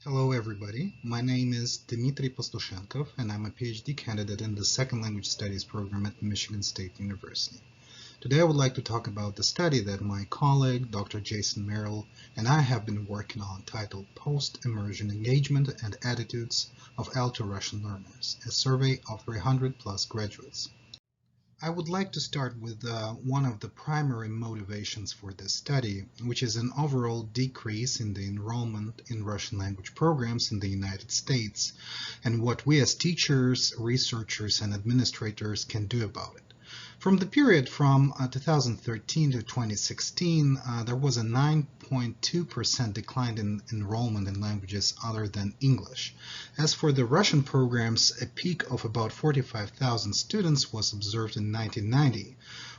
Hello everybody, my name is Dmitrii Pastushenkov and I'm a PhD candidate in the Second Language Studies program at Michigan State University. Today I would like to talk about the study that my colleague, Dr. Jason Merrill, and I have been working on titled Post-immersion Engagement and Attitudes of Alto-Russian Learners, a survey of 300 plus graduates. I would like to start with one of the primary motivations for this study, which is an overall decrease in the enrollment in Russian language programs in the United States, and what we as teachers, researchers, and administrators can do about it. From the period from 2013 to 2016, there was a 9.2% decline in enrollment in languages other than English. As for the Russian programs, a peak of about 45,000 students was observed in 1990,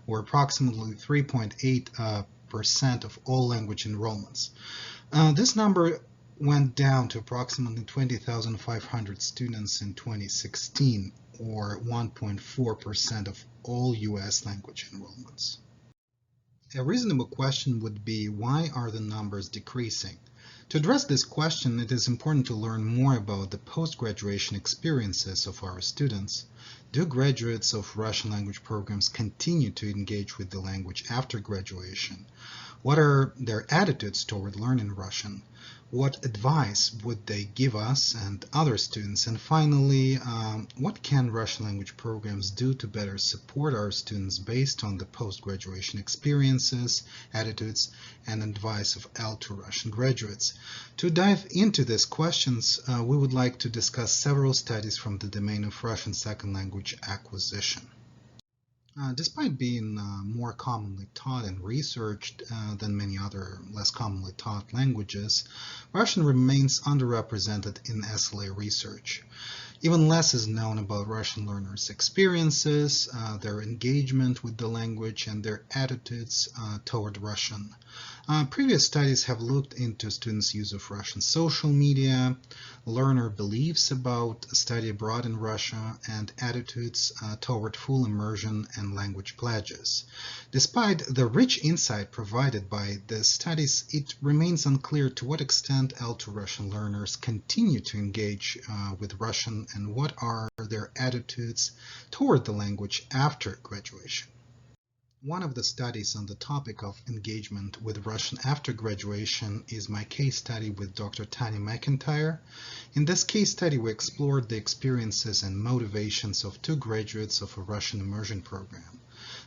or approximately 3.8% of all language enrollments. This number went down to approximately 20,500 students in 2016, or 1.4% of all U.S. language enrollments. A reasonable question would be, why are the numbers decreasing? To address this question, it is important to learn more about the post-graduation experiences of our students. Do graduates of Russian language programs continue to engage with the language after graduation? What are their attitudes toward learning Russian? What advice would they give us and other students? And finally, what can Russian language programs do to better support our students based on the post-graduation experiences, attitudes, and advice of Alto-Russian graduates? To dive into these questions, we would like to discuss several studies from the domain of Russian second language acquisition. Despite being more commonly taught and researched than many other less commonly taught languages, Russian remains underrepresented in SLA research. Even less is known about Russian learners' experiences, their engagement with the language, and their attitudes toward Russian. Previous studies have looked into students' use of Russian social media, learner beliefs about study abroad in Russia, and attitudes toward full immersion and language pledges. Despite the rich insight provided by the studies, it remains unclear to what extent Alto-Russian learners continue to engage with Russian and what are their attitudes toward the language after graduation. One of the studies on the topic of engagement with Russian after graduation is my case study with Dr. Tanya McIntyre. In this case study, we explored the experiences and motivations of two graduates of a Russian immersion program.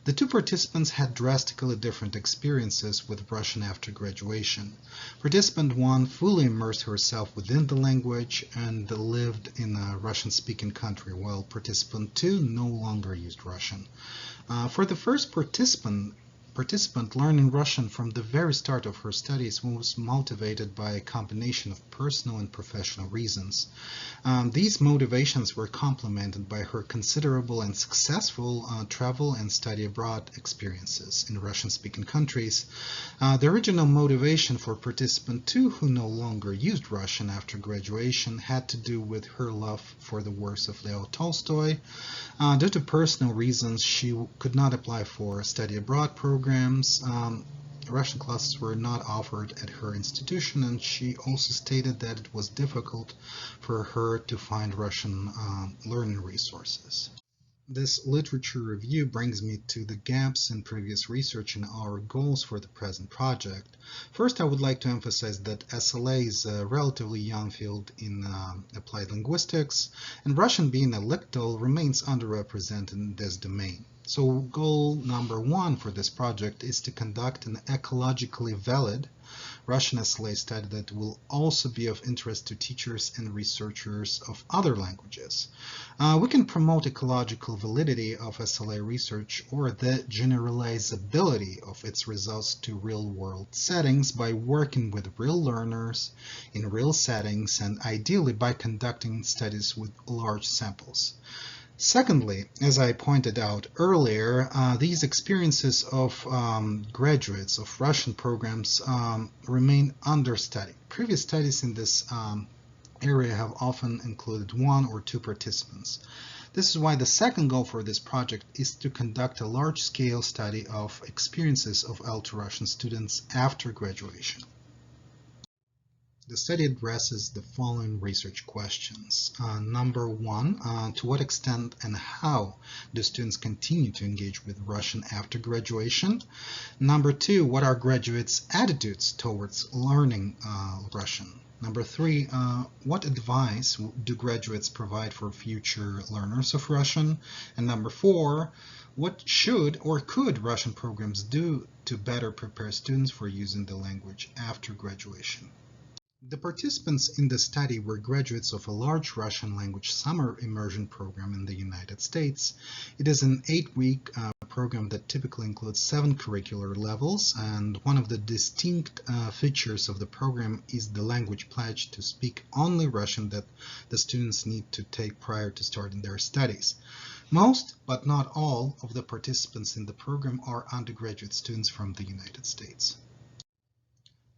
The two participants had drastically different experiences with Russian after graduation. Participant 1 fully immersed herself within the language and lived in a Russian-speaking country, while participant 2 no longer used Russian. For the first participant, learning Russian from the very start of her studies was motivated by a combination of personal and professional reasons. These motivations were complemented by her considerable and successful travel and study abroad experiences in Russian-speaking countries. The original motivation for participant 2, who no longer used Russian after graduation, had to do with her love for the works of Leo Tolstoy. Due to personal reasons, she could not apply for study abroad programs. Russian classes were not offered at her institution, and she also stated that it was difficult for her to find Russian learning resources. This literature review brings me to the gaps in previous research and our goals for the present project. First, I would like to emphasize that SLA is a relatively young field in applied linguistics, and Russian being a lictal remains underrepresented in this domain. So goal number 1 for this project is to conduct an ecologically valid Russian SLA study that will also be of interest to teachers and researchers of other languages. We can promote ecological validity of SLA research or the generalizability of its results to real-world settings by working with real learners in real settings and ideally by conducting studies with large samples. Secondly, as I pointed out earlier, these experiences of graduates of Russian programs remain understudied. Previous studies in this area have often included 1 or 2 participants. This is why the second goal for this project is to conduct a large-scale study of experiences of Alto-Russian students after graduation. The study addresses the following research questions. Number one, to what extent and how do students continue to engage with Russian after graduation? Number two, what are graduates' attitudes towards learning Russian? Number three, what advice do graduates provide for future learners of Russian? And number four, what should or could Russian programs do to better prepare students for using the language after graduation? The participants in the study were graduates of a large Russian language summer immersion program in the United States. It is an 8-week program that typically includes 7 curricular levels, and one of the distinct features of the program is the language pledge to speak only Russian that the students need to take prior to starting their studies. Most, but not all, of the participants in the program are undergraduate students from the United States.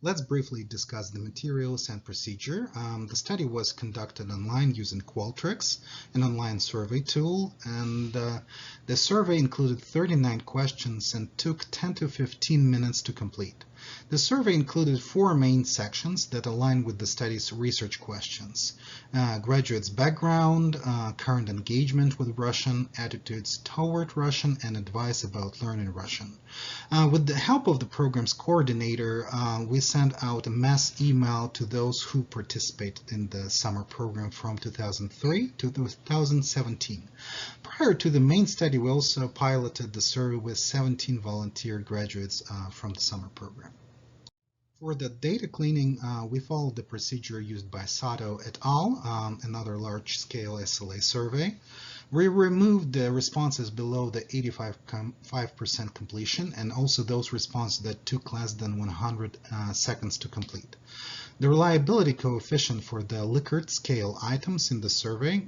Let's briefly discuss the materials and procedure. The study was conducted online using Qualtrics, an online survey tool, and the survey included 39 questions and took 10 to 15 minutes to complete. The survey included 4 main sections that align with the study's research questions: graduates' background, current engagement with Russian, attitudes toward Russian, and advice about learning Russian. With the help of the program's coordinator, we sent out a mass email to those who participated in the summer program from 2003 to 2017. Prior to the main study, we also piloted the survey with 17 volunteer graduates from the summer program. For the data cleaning, we followed the procedure used by Sato et al., another large-scale SLA survey. We removed the responses below the 85% completion and also those responses that took less than 100 seconds to complete. The reliability coefficient for the Likert scale items in the survey,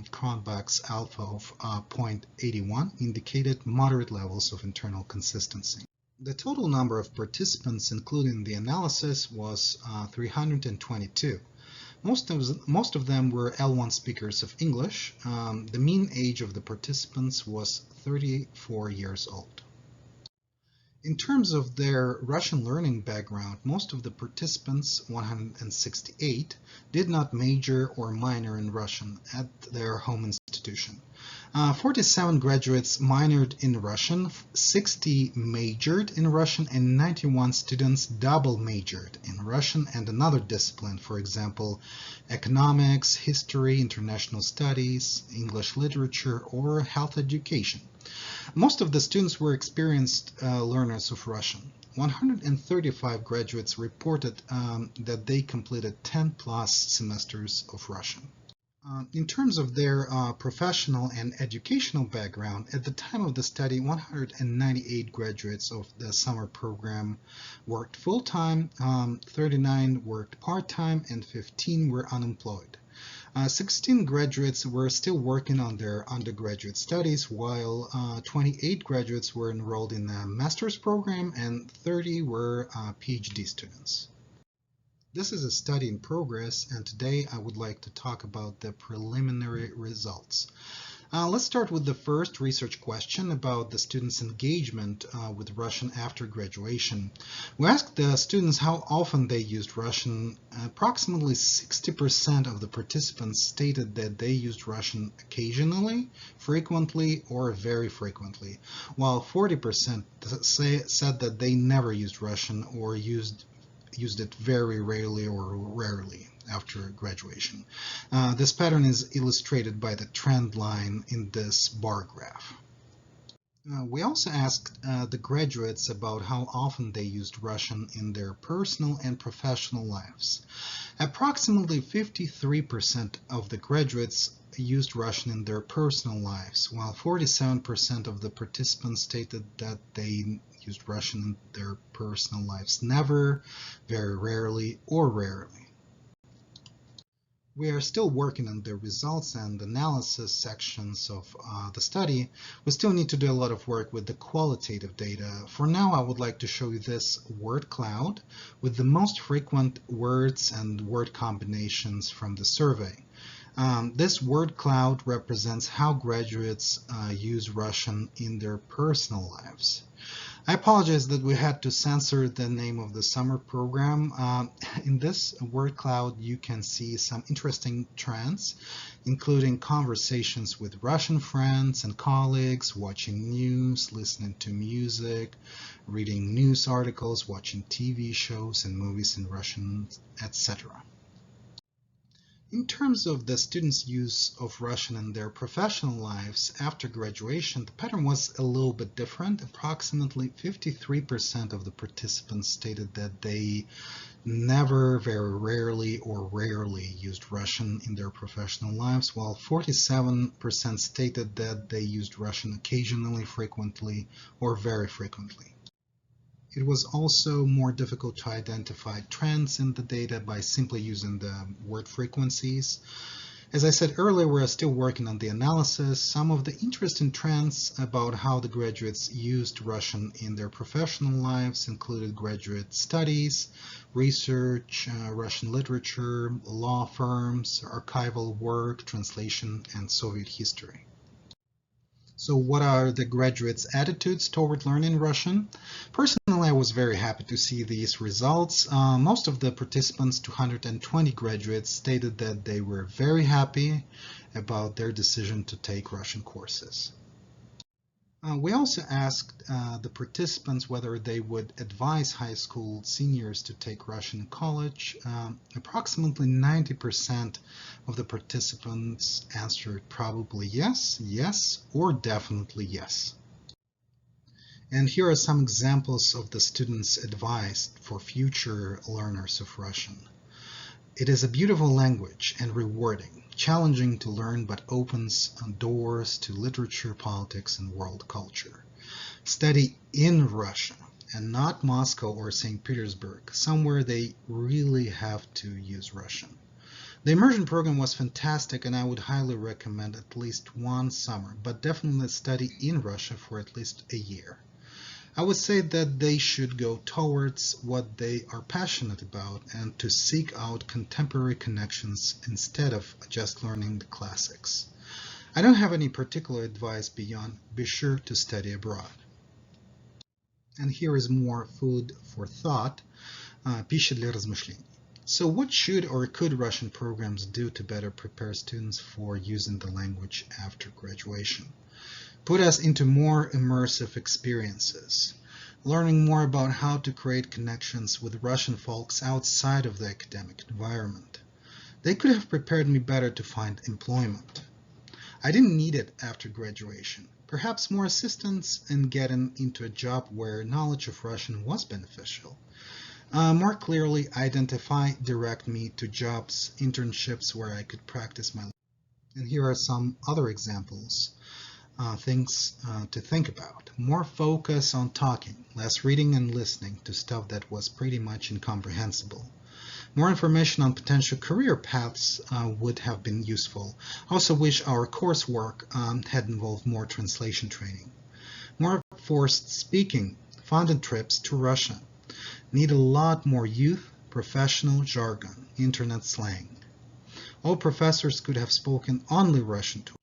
Cronbach's alpha of 0.81, indicated moderate levels of internal consistency. The total number of participants, including the analysis, was 322. Most of them were L1 speakers of English. The mean age of the participants was 34 years old. In terms of their Russian learning background, most of the participants, 168, did not major or minor in Russian at their home institution. 47 graduates minored in Russian, 60 majored in Russian, and 91 students double majored in Russian and another discipline, for example, economics, history, international studies, English literature, or health education. Most of the students were experienced learners of Russian. 135 graduates reported that they completed 10+ semesters of Russian. In terms of their professional and educational background, at the time of the study, 198 graduates of the summer program worked full-time, 39 worked part-time, and 15 were unemployed. 16 graduates were still working on their undergraduate studies, while 28 graduates were enrolled in a master's program and 30 were PhD students. This is a study in progress, and today I would like to talk about the preliminary results. Let's start with the first research question about the students' engagement with Russian after graduation. We asked the students how often they used Russian. Approximately 60% of the participants stated that they used Russian occasionally, frequently, or very frequently, while 40% said that they never used Russian or used it very rarely or rarely after graduation. This pattern is illustrated by the trend line in this bar graph. We also asked the graduates about how often they used Russian in their personal and professional lives. Approximately 53% of the graduates used Russian in their personal lives, while 47% of the participants stated that they used Russian in their personal lives never, very rarely, or rarely. We are still working on the results and analysis sections of the study. We still need to do a lot of work with the qualitative data. For now, I would like to show you this word cloud with the most frequent words and word combinations from the survey. This word cloud represents how graduates use Russian in their personal lives. I apologize that we had to censor the name of the summer program. In this word cloud, you can see some interesting trends, including conversations with Russian friends and colleagues, watching news, listening to music, reading news articles, watching TV shows and movies in Russian, etc. In terms of the students' use of Russian in their professional lives after graduation, the pattern was a little bit different. Approximately 53% of the participants stated that they never, very rarely, or rarely used Russian in their professional lives, while 47% stated that they used Russian occasionally, frequently, or very frequently. It was also more difficult to identify trends in the data by simply using the word frequencies. As I said earlier, we're still working on the analysis. Some of the interesting trends about how the graduates used Russian in their professional lives included graduate studies, research, Russian literature, law firms, archival work, translation, and Soviet history. So what are the graduates' attitudes toward learning Russian? Personally, I was very happy to see these results. Most of the participants, 220 graduates, stated that they were very happy about their decision to take Russian courses. We also asked the participants whether they would advise high school seniors to take Russian in college. Approximately 90% of the participants answered probably yes, yes, or definitely yes. And here are some examples of the students advised for future learners of Russian. It is a beautiful language and rewarding, challenging to learn but opens doors to literature, politics, and world culture. Study in Russia and not Moscow or St. Petersburg, somewhere they really have to use Russian. The immersion program was fantastic and I would highly recommend at least one summer, but definitely study in Russia for at least a year. I would say that they should go towards what they are passionate about and to seek out contemporary connections instead of just learning the classics. I don't have any particular advice beyond be sure to study abroad. And here is more food for thought, пища для размышлений. So what should or could Russian programs do to better prepare students for using the language after graduation? Put us into more immersive experiences, learning more about how to create connections with Russian folks outside of the academic environment. They could have prepared me better to find employment. I didn't need it after graduation. Perhaps more assistance in getting into a job where knowledge of Russian was beneficial. More clearly identify, direct me to jobs, internships where I could practice my language. And here are some other examples. Things to think about. More focus on talking, less reading and listening to stuff that was pretty much incomprehensible. More information on potential career paths would have been useful. I also wish our coursework had involved more translation training. More forced speaking, funded trips to Russia. Need a lot more youth, professional jargon, internet slang. All professors could have spoken only Russian to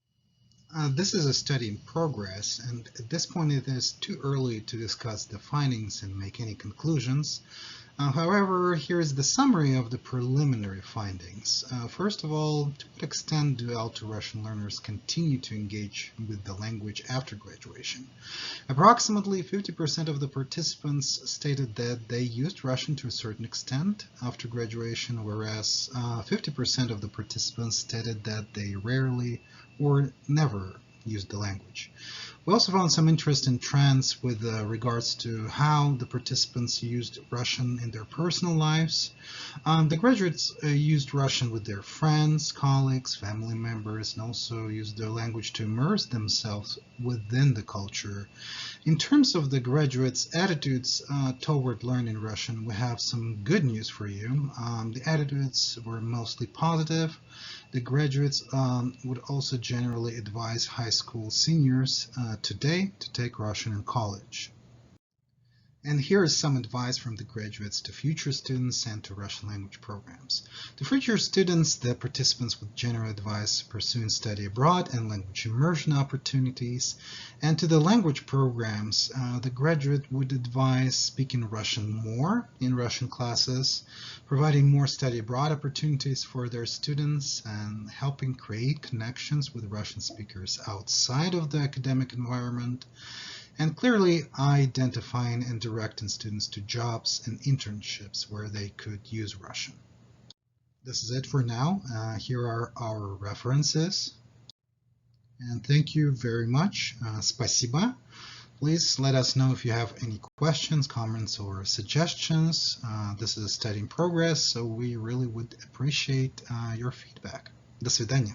this is a study in progress, and at this point it is too early to discuss the findings and make any conclusions. However, here is the summary of the preliminary findings. First of all, to what extent do Alto Russian learners continue to engage with the language after graduation? Approximately 50% of the participants stated that they used Russian to a certain extent after graduation, whereas 50% of the participants stated that they rarely or never used the language. We also found some interesting trends with regards to how the participants used Russian in their personal lives. The graduates used Russian with their friends, colleagues, family members, and also used the language to immerse themselves within the culture. In terms of the graduates' attitudes toward learning Russian, we have some good news for you. The attitudes were mostly positive. The graduates would also generally advise high school seniors today to take Russian in college. And here is some advice from the graduates to future students and to Russian language programs. To future students, the participants would generally advise pursuing study abroad and language immersion opportunities. And to the language programs, the graduate would advise speaking Russian more in Russian classes, providing more study abroad opportunities for their students, and helping create connections with Russian speakers outside of the academic environment, and clearly identifying and directing students to jobs and internships where they could use Russian. This is it for now. Here are our references. And thank you very much. Спасибо. Please let us know if you have any questions, comments, or suggestions. This is a study in progress, so we really would appreciate your feedback. До свидания.